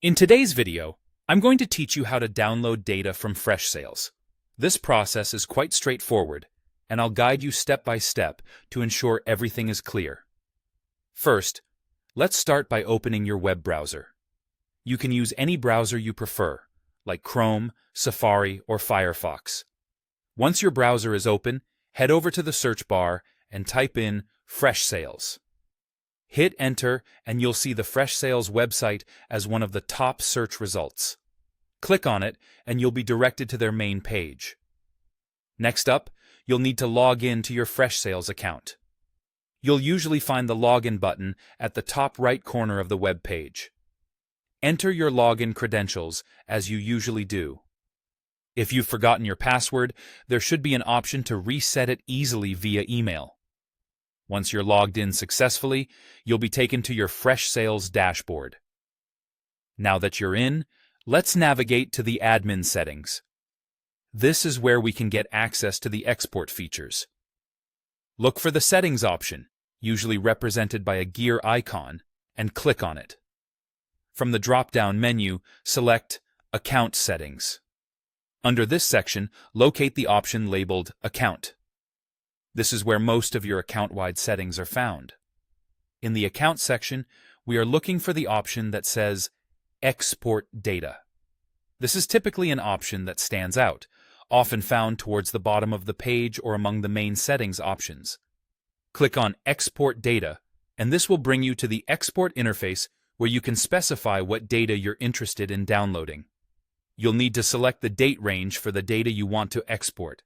In today's video, I'm going to teach you how to download data from Freshsales. This process is quite straightforward, and I'll guide you step by step to ensure everything is clear. First, let's start by opening your web browser. You can use any browser you prefer, like Chrome, Safari, or Firefox. Once your browser is open, head over to the search bar and type in Freshsales. Hit enter and you'll see the Freshsales website as one of the top search results. Click on it and you'll be directed to their main page. Next up, you'll need to log in to your Freshsales account. You'll usually find the login button at the top right corner of the web page. Enter your login credentials as you usually do. If you've forgotten your password, there should be an option to reset it easily via email. Once you're logged in successfully, you'll be taken to your Freshsales dashboard. Now that you're in, let's navigate to the admin settings. This is where we can get access to the export features. Look for the settings option, usually represented by a gear icon, and click on it. From the drop-down menu, select Account Settings. Under this section, locate the option labeled Account. This is where most of your account-wide settings are found. In the Account section, we are looking for the option that says Export Data. This is typically an option that stands out, often found towards the bottom of the page or among the main settings options. Click on Export Data, and this will bring you to the export interface where you can specify what data you're interested in downloading. You'll need to select the date range for the data you want to export.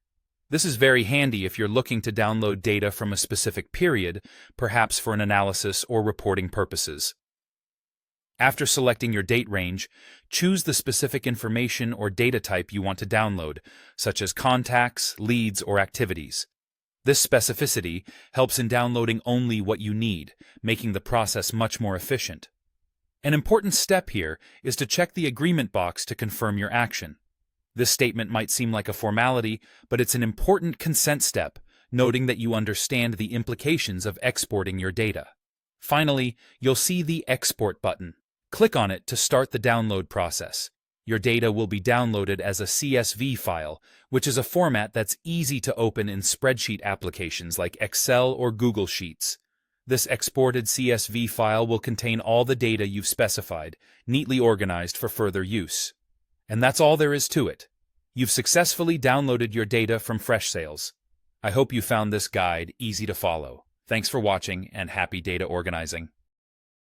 This is very handy if you're looking to download data from a specific period, perhaps for an analysis or reporting purposes. After selecting your date range, choose the specific information or data type you want to download, such as contacts, leads, or activities. This specificity helps in downloading only what you need, making the process much more efficient. An important step here is to check the agreement box to confirm your action. This statement might seem like a formality, but it's an important consent step, noting that you understand the implications of exporting your data. Finally, you'll see the Export button. Click on it to start the download process. Your data will be downloaded as a CSV file, which is a format that's easy to open in spreadsheet applications like Excel or Google Sheets. This exported CSV file will contain all the data you've specified, neatly organized for further use. And that's all there is to it. You've successfully downloaded your data from Freshsales. I hope you found this guide easy to follow. Thanks for watching and happy data organizing.